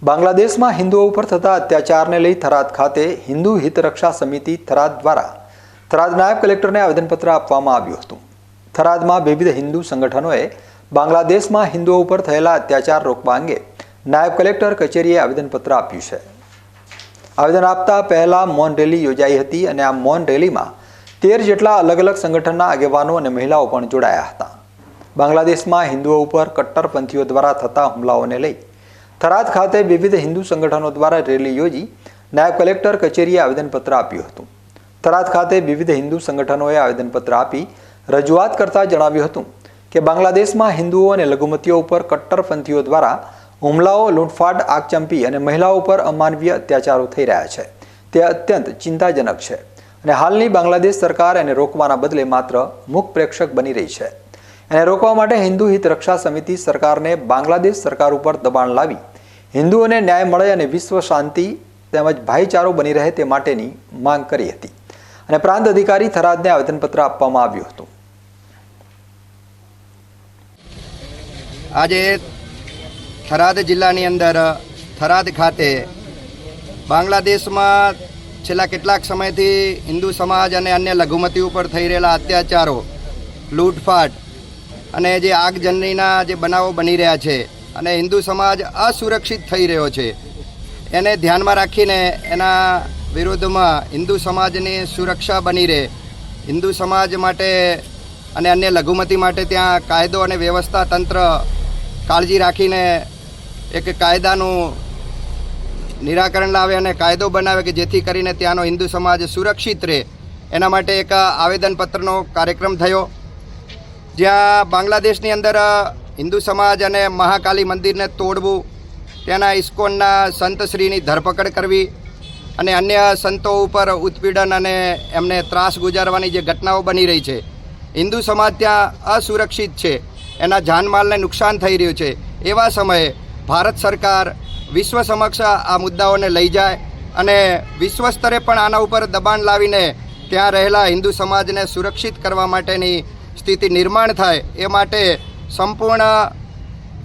બાંગ્લાદેશમાં હિન્દુઓ ઉપર થતા અત્યાચારને લઈ થરાદ ખાતે હિન્દુ હિત રક્ષા સમિતિ થરાદ દ્વારા થરાદ નાયબ કલેક્ટરને આવેદનપત્ર આપવામાં આવ્યું હતું। થરાદમાં વિવિધ હિન્દુ સંગઠનોએ બાંગ્લાદેશમાં હિન્દુઓ ઉપર થયેલા અત્યાચાર રોકવા અંગે નાયબ કલેક્ટર કચેરીએ આવેદનપત્ર આપ્યું છે। આવેદન આપતા પહેલા મૌન રેલી યોજાઈ હતી અને આ મૌન રેલીમાં 13 જેટલા અલગ અલગ સંગઠનના આગેવાનો અને મહિલાઓ પણ જોડાયા હતા। બાંગ્લાદેશમાં હિન્દુઓ ઉપર કટ્ટરપંથીઓ દ્વારા થતા હુમલાઓને લઈ થરાદ ખાતે વિવિધ હિન્દુ સંગઠનો દ્વારા રેલી યોજી નાયબ કલેક્ટર કચેરીએ આવેદનપત્ર આપ્યું હતું। થરાદ ખાતે વિવિધ હિન્દુ સંગઠનોએ આવેદનપત્ર આપી રજૂઆત કરતા જણાવ્યું હતું કે બાંગ્લાદેશમાં હિન્દુઓ અને લઘુમતીઓ ઉપર કટ્ટરપંથીઓ દ્વારા હુમલાઓ, લૂંટફાટ, આગચંપી અને મહિલાઓ પર અમાનવીય અત્યાચારો થઈ રહ્યા છે। તે અત્યંત ચિંતાજનક છે અને હાલની બાંગ્લાદેશ સરકાર એને રોકવાના બદલે માત્ર મૂક પ્રેક્ષક બની રહી છે। એને રોકવા માટે હિન્દુ હિત રક્ષા સમિતિ સરકારને બાંગ્લાદેશ સરકાર ઉપર દબાણ લાવી હિન્દુઓને ન્યાય મળે અને વિશ્વ શાંતિ તેમજ ભાઈચારો બની રહે તે માટેની માંગ કરી હતી અને પ્રાંત અધિકારી થરાદને આવેદનપત્ર આપવામાં આવ્યું હતું। આજે થરાદ જિલ્લાની અંદર થરાદ ખાતે બાંગ્લાદેશમાં છેલ્લા કેટલાક સમયથી હિન્દુ સમાજ અને અન્ય લઘુમતી ઉપર થઈ રહેલા અત્યાચારો, લૂંટફાટ અને જે આગજનીના જે બનાવો બની રહ્યા છે અને હિન્દુ સમાજ અસુરક્ષિત થઈ રહ્યો છે, એને ધ્યાનમાં રાખીને એના વિરુદ્ધમાં હિન્દુ સમાજની સુરક્ષા બની રહે, હિન્દુ સમાજ માટે અને અન્ય લઘુમતી માટે ત્યાં કાયદો અને વ્યવસ્થા તંત્ર કાળજી રાખીને એક કાયદાનું નિરાકરણ લાવે અને કાયદો બનાવે કે જેથી કરીને ત્યાંનો હિન્દુ સમાજ સુરક્ષિત રહે, એના માટે એક આવેદનપત્રનો કાર્યક્રમ થયો। જ્યાં બાંગ્લાદેશની અંદર હિન્દુ સમાજ અને મહાકાલી મંદિરને તોડવું, ત્યાંના ઇસ્કોનના સંતશ્રીની ધરપકડ કરવી અને અન્ય સંતો ઉપર ઉત્પીડન અને એમને ત્રાસ ગુજારવાની જે ઘટનાઓ બની રહી છે, હિન્દુ સમાજ ત્યાં અસુરક્ષિત છે, એના જાનમાલને નુકસાન થઈ રહ્યું છે। એવા સમયે ભારત સરકાર વિશ્વ સમક્ષ આ મુદ્દાઓને લઈ જાય અને વિશ્વ સ્તરે પણ આના ઉપર દબાણ લાવીને ત્યાં રહેલા હિન્દુ સમાજને સુરક્ષિત કરવા માટેની સ્થિતિ નિર્માણ થાય, એ માટે સંપૂર્ણ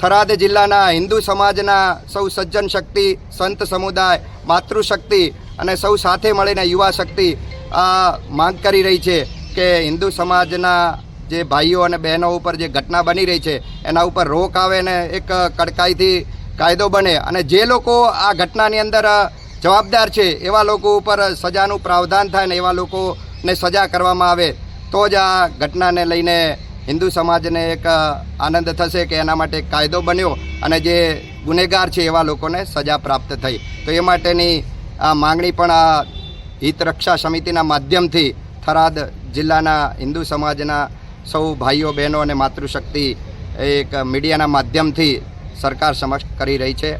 થરાદ જિલ્લાના હિન્દુ સમાજના સૌ સજ્જન શક્તિ, સંત સમુદાય, માતૃશક્તિ અને સૌ સાથે મળીને યુવા શક્તિ આ માંગ કરી રહી છે કે હિન્દુ સમાજના જે ભાઈઓ અને બહેનો ઉપર જે ઘટના બની રહી છે એના ઉપર રોક આવે ને એક કડકાઈથી કાયદો બને અને જે લોકો આ ઘટનાની અંદર જવાબદાર છે એવા લોકો ઉપર સજાનું પ્રાવધાન થાય ને એવા લોકોને સજા કરવામાં આવે તો જ આ ઘટનાને લઈને હિન્દુ સમાજને એક આનંદ થશે કે એના માટે એક કાયદો બન્યો અને જે ગુનેગાર છે એવા લોકોને સજા પ્રાપ્ત થઈ। તો એ માટેની આ માંગણી પણ આ હિત રક્ષા સમિતિના માધ્યમથી થરાદ જિલ્લાના હિન્દુ સમાજના સૌ ભાઈઓ બહેનો અને માતૃશક્તિ એક મીડિયાના માધ્યમથી સરકાર સમક્ષ કરી રહી છે।